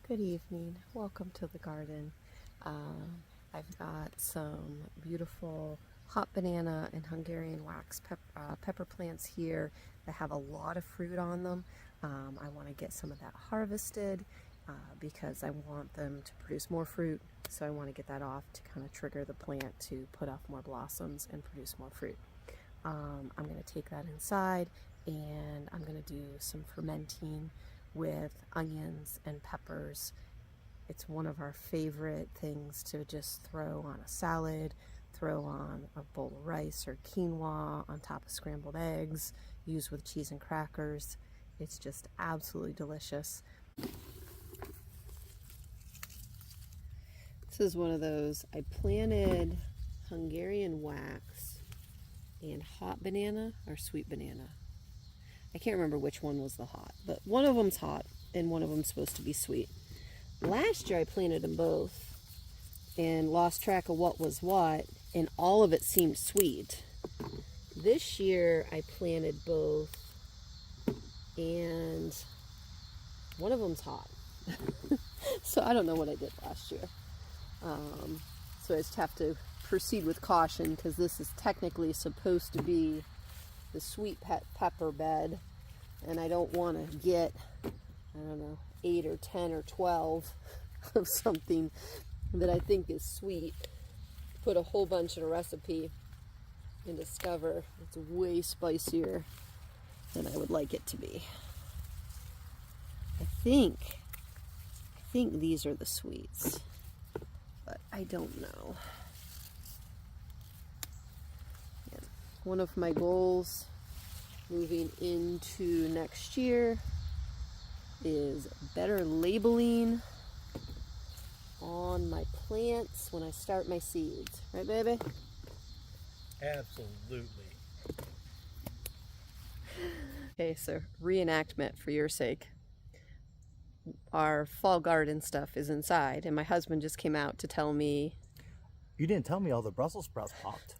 Good evening. Welcome to the garden. I've got some beautiful hot banana and Hungarian wax pepper plants here that have a lot of fruit on them. I want to get some of that harvested because I want them to produce more fruit. So I want to get that off to kind of trigger the plant to put off more blossoms and produce more fruit. I'm going to take that inside and I'm going to do some fermenting with onions and peppers. It's one of our favorite things to just throw on a salad, throw on a bowl of rice or quinoa on top of scrambled eggs, use with cheese and crackers. It's just absolutely delicious. This is one of those. I planted Hungarian wax and hot banana or sweet banana. I can't remember which one was the hot, but one of them's hot and one of them's supposed to be sweet. Last year I planted them both and lost track of what was what, and all of it seemed sweet. This year I planted both and one of them's hot. So I don't know what I did last year. So I just have to proceed with caution because this is technically supposed to be the sweet pepper bed, and I don't want to get, I don't know, 8 or 10 or 12 of something that I think is sweet, put a whole bunch in a recipe and discover it's way spicier than I would like it to be. I think these are the sweets, but I don't know. One of my goals moving into next year is better labeling on my plants when I start my seeds. Right, baby? Absolutely. Okay, so reenactment for your sake. Our fall garden stuff is inside, and my husband just came out to tell me. You didn't tell me all the Brussels sprouts popped.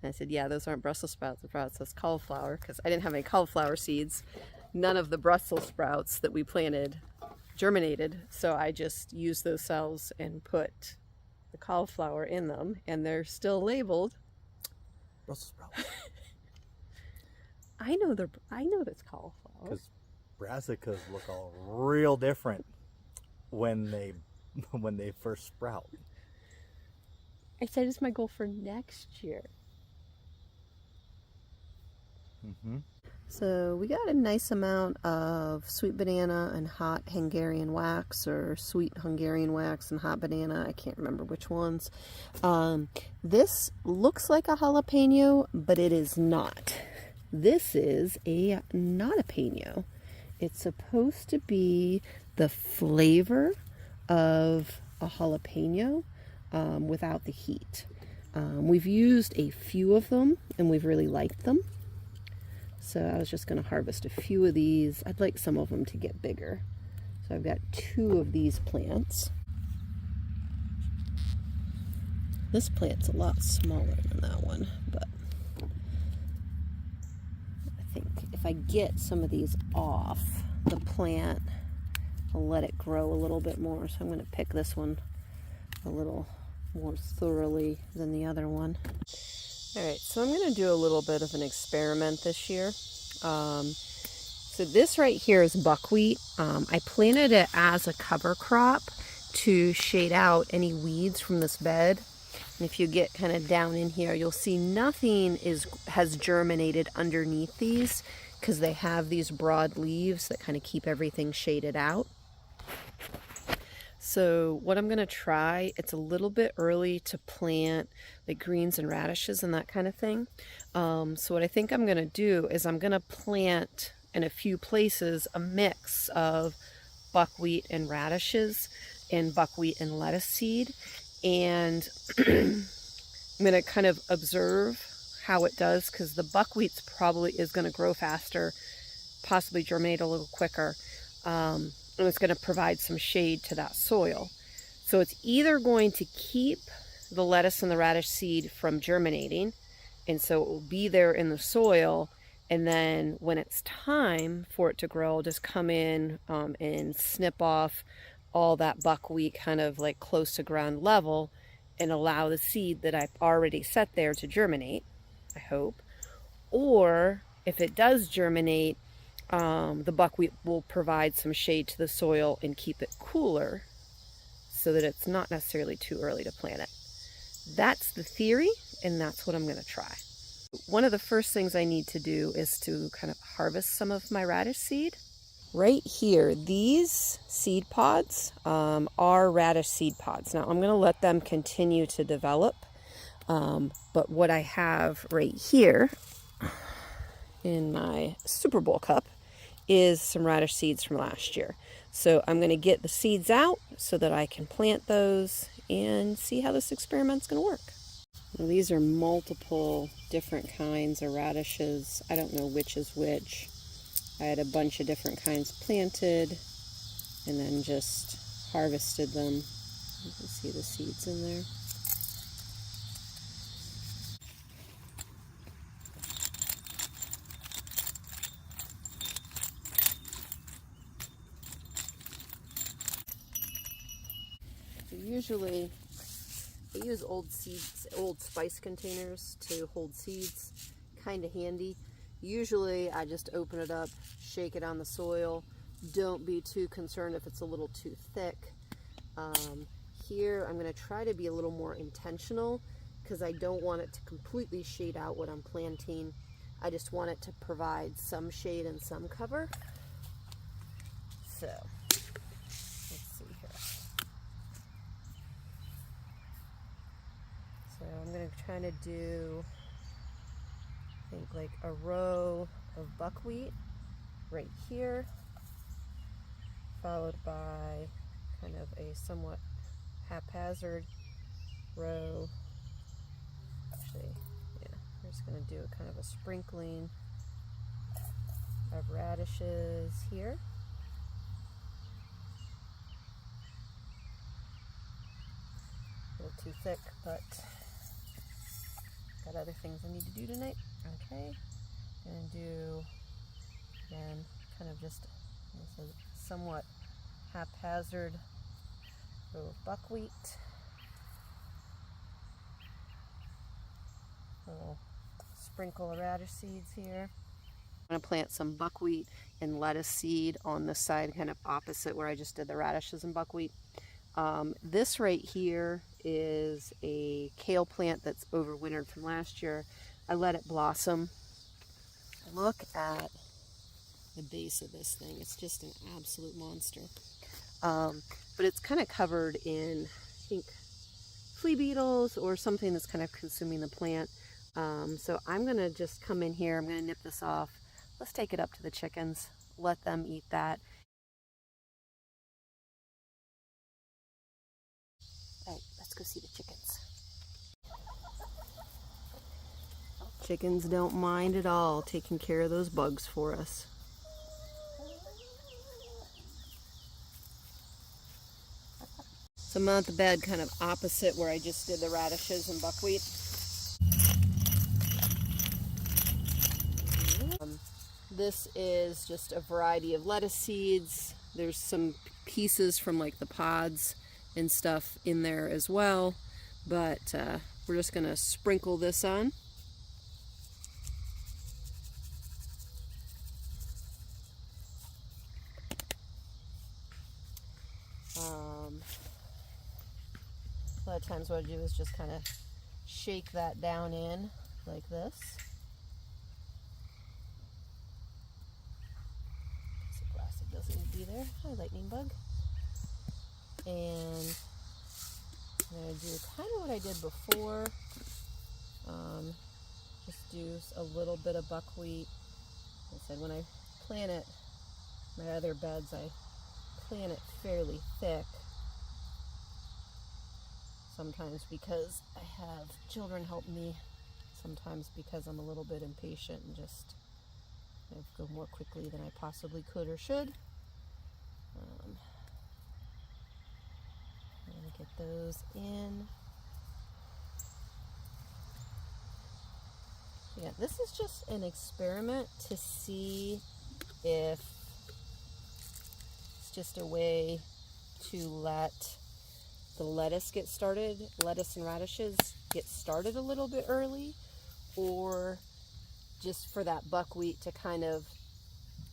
And I said, yeah, those aren't Brussels sprouts. That's cauliflower, because I didn't have any cauliflower seeds. None of the Brussels sprouts that we planted germinated, so I just used those cells and put the cauliflower in them, and they're still labeled Brussels sprouts. I know that's cauliflower. Because brassicas look all real different when they first sprout. I said it's my goal for next year. So we got a nice amount of sweet banana and hot Hungarian wax, or sweet Hungarian wax and hot banana. I can't remember which ones. This looks like a jalapeno, but it is not. This is a not a jalapeno. It's supposed to be the flavor of a jalapeno without the heat. We've used a few of them and we've really liked them. So I was just going to harvest a few of these. I'd like some of them to get bigger. So I've got 2 of these plants. This plant's a lot smaller than that one, but I think if I get some of these off the plant, I'll let it grow a little bit more. So I'm going to pick this one a little more thoroughly than the other one. All right, so I'm going to do a little bit of an experiment this year. So this right here is buckwheat. I planted it as a cover crop to shade out any weeds from this bed. And if you get kind of down in here, you'll see nothing has germinated underneath these because they have these broad leaves that kind of keep everything shaded out. So what I'm going to try, it's a little bit early to plant like greens and radishes and that kind of thing. So what I think I'm going to do is I'm going to plant in a few places a mix of buckwheat and radishes and buckwheat and lettuce seed. And I'm going to kind of observe how it does, because the buckwheat's probably is going to grow faster, possibly germinate a little quicker. And it's going to provide some shade to that soil. So it's either going to keep the lettuce and the radish seed from germinating, and so it will be there in the soil And then when it's time for it to grow, I'll just come in and snip off all that buckwheat kind of like close to ground level and allow the seed that I've already set there to germinate, I hope. Or if it does germinate, the buckwheat will provide some shade to the soil and keep it cooler so that it's not necessarily too early to plant it. That's the theory, and that's what I'm going to try. One of the first things I need to do is to kind of harvest some of my radish seed. Right here, these seed pods are radish seed pods. Now I'm going to let them continue to develop, but what I have right here in my Super Bowl cup is some radish seeds from last year. So I'm going to get the seeds out so that I can plant those and see how this experiment's going to work. Now, these are multiple different kinds of radishes. I don't know which is which. I had a bunch of different kinds planted and then just harvested them. You can see the seeds in there. So usually I use old spice containers to hold seeds, kind of handy. Usually I just open it up, shake it on the soil. Don't be too concerned if it's a little too thick. Here I'm going to try to be a little more intentional because I don't want it to completely shade out what I'm planting. I just want it to provide some shade and some cover. So let's see here. So I'm going to try to do, I think, like a row of buckwheat right here, followed by kind of a somewhat haphazard row. Actually, yeah, we're just going to do a kind of a sprinkling of radishes here. A little too thick, but got other things I need to do tonight. Okay, gonna do, again, kind of just a somewhat haphazard row of buckwheat. A little sprinkle of radish seeds here. I'm going to plant some buckwheat and lettuce seed on the side, kind of opposite where I just did the radishes and buckwheat. This right here is a kale plant that's overwintered from last year. I let it blossom. Look at the base of this thing. It's just an absolute monster. But it's kind of covered in, I think, flea beetles or something that's kind of consuming the plant. So I'm going to just come in here. I'm going to nip this off. Let's take it up to the chickens. Let them eat that. All right, let's go see the chickens. Chickens don't mind at all taking care of those bugs for us. So I'm at the bed kind of opposite where I just did the radishes and buckwheat. This is just a variety of lettuce seeds. There's some pieces from like the pods and stuff in there as well, but we're just gonna sprinkle this on. A lot of times what I do is just kind of shake that down in like this. So plastic doesn't need to be there. Hi, lightning bug. And I'm going to do kind of what I did before. Just do a little bit of buckwheat. Like I said, when I plant it, my other beds, I plant it fairly thick. Sometimes because I have children help me, sometimes because I'm a little bit impatient and just go more quickly than I possibly could or should. I'm going to get those in Yeah, this is just an experiment to see if it's just a way to let the lettuce and radishes get started a little bit early, or just for that buckwheat to kind of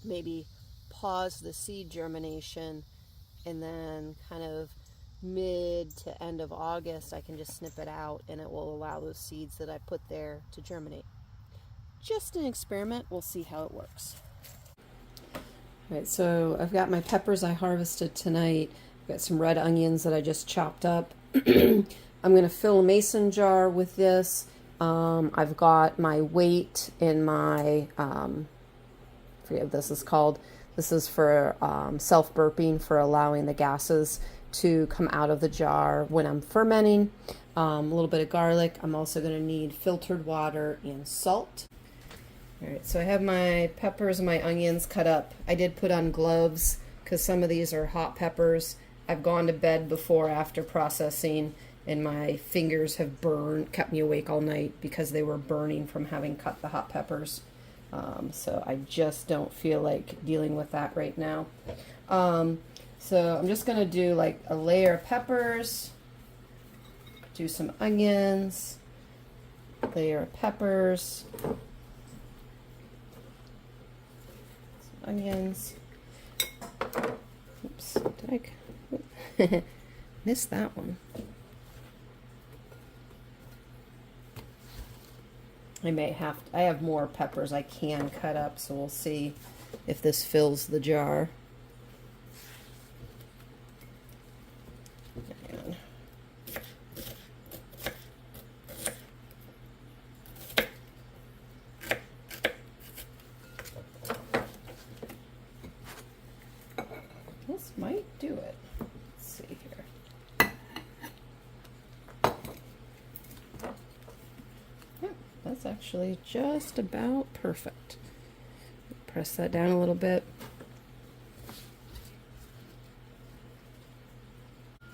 maybe pause the seed germination, and then kind of mid to end of August I can just snip it out and it will allow those seeds that I put there to germinate. Just an experiment, we'll see how it works. All right, so I've got my peppers I harvested tonight. I've got some red onions that I just chopped up. I'm going to fill a mason jar with this. I've got my weight in my, I forget what this is called. This is for self-burping, for allowing the gases to come out of the jar when I'm fermenting. A little bit of garlic. I'm also going to need filtered water and salt. All right, so I have my peppers and my onions cut up. I did put on gloves because some of these are hot peppers. I've gone to bed before after processing, and my fingers have kept me awake all night because they were burning from having cut the hot peppers. So I just don't feel like dealing with that right now. So I'm just gonna do like a layer of peppers, do some onions, layer of peppers, some onions. Oops, did I missed that one? I have more peppers I can cut up, so we'll see if this fills the jar. And this might do it. Let's see here. Yep, that's actually just about perfect. Press that down a little bit.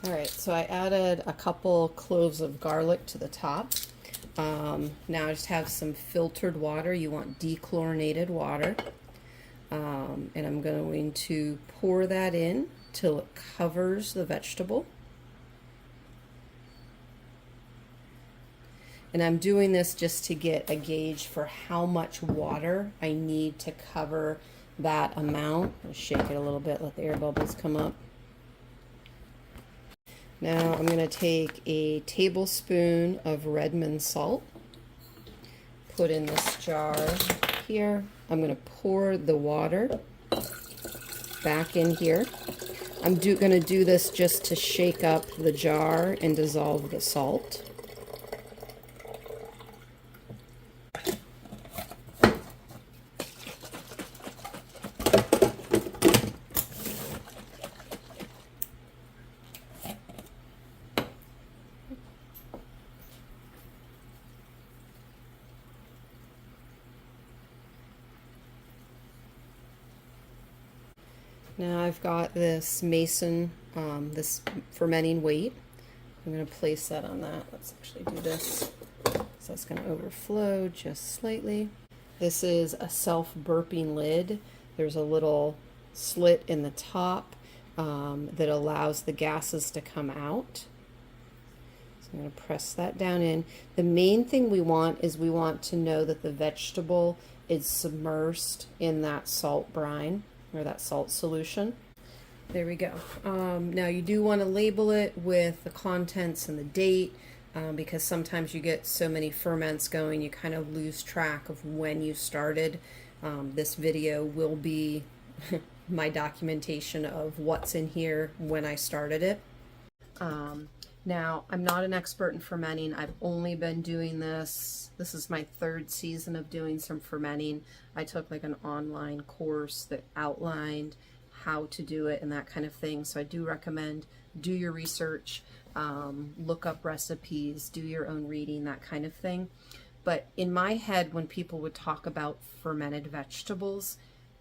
All right, so I added a couple cloves of garlic to the top. Now I just have some filtered water. You want dechlorinated water. And I'm going to pour that in till it covers the vegetable. And I'm doing this just to get a gauge for how much water I need to cover that amount. I'll shake it a little bit, let the air bubbles come up. Now I'm going to take a tablespoon of Redmond salt, put in this jar here. I'm going to pour the water back in here. I'm going to do this just to shake up the jar and dissolve the salt. Now I've got this mason, this fermenting weight. I'm going to place that on that. Let's actually do this. So it's going to overflow just slightly. This is a self-burping lid. There's a little slit in the top that allows the gases to come out. So I'm going to press that down in. The main thing we want is we want to know that the vegetable is submersed in that salt brine, or that salt solution. There we go. Now you do want to label it with the contents and the date, because sometimes you get so many ferments going you kind of lose track of when you started. This video will be my documentation of what's in here when I started it. Now, I'm not an expert in fermenting. I've only been doing this. This is my third season of doing some fermenting. I took like an online course that outlined how to do it and that kind of thing. So I do recommend do your research, look up recipes, do your own reading, that kind of thing. But in my head, when people would talk about fermented vegetables,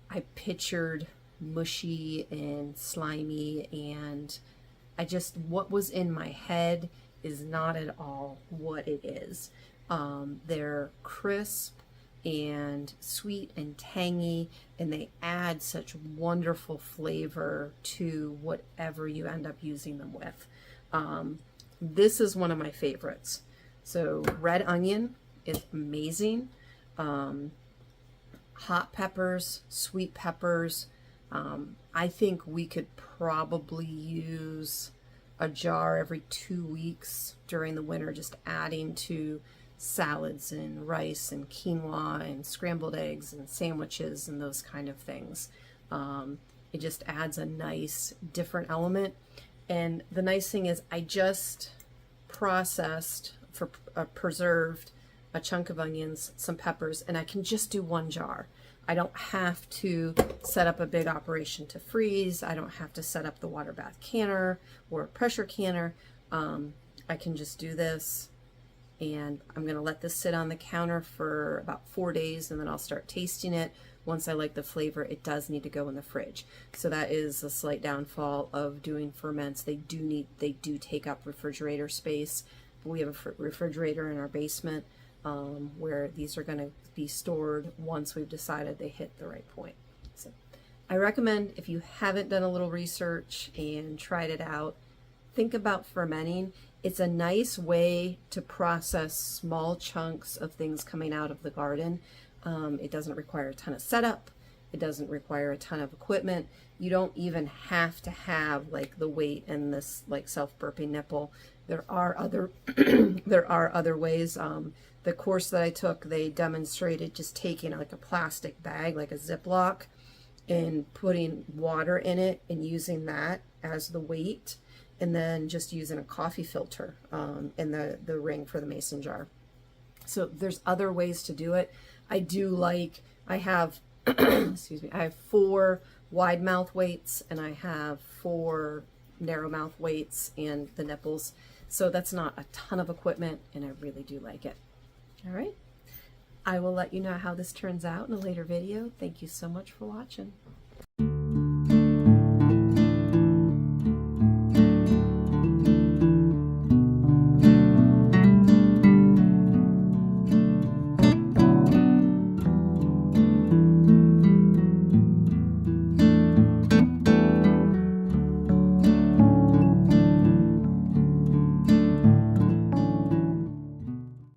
I pictured mushy and slimy, and what was in my head is not at all what it is. They're crisp, and sweet and tangy, and they add such wonderful flavor to whatever you end up using them with. This is one of my favorites. So red onion is amazing. Hot peppers, sweet peppers. I think we could probably use a jar every 2 weeks during the winter, just adding to salads and rice and quinoa and scrambled eggs and sandwiches and those kind of things. It just adds a nice different element. And the nice thing is I just preserved a chunk of onions, some peppers, and I can just do 1 jar. I don't have to set up a big operation to freeze. I don't have to set up the water bath canner or pressure canner. I can just do this, and I'm going to let this sit on the counter for about 4 days, and then I'll start tasting it. Once I like the flavor, it does need to go in the fridge. So that is a slight downfall of doing ferments. They do take up refrigerator space. We have a refrigerator in our basement where these are going to be stored once we've decided they hit the right point. So I recommend, if you haven't done a little research and tried it out, think about fermenting. It's a nice way to process small chunks of things coming out of the garden. It doesn't require a ton of setup. It doesn't require a ton of equipment. You don't even have to have like the weight and this like self-burping nipple. There are other there are other ways. The course that I took, they demonstrated just taking like a plastic bag, like a Ziploc, and putting water in it and using that as the weight, and then just using a coffee filter in the ring for the mason jar. So there's other ways to do it. I have, excuse me, I have 4 wide mouth weights, and I have 4 narrow mouth weights and the nipples. So that's not a ton of equipment, and I really do like it. All right. I will let you know how this turns out in a later video. Thank you so much for watching.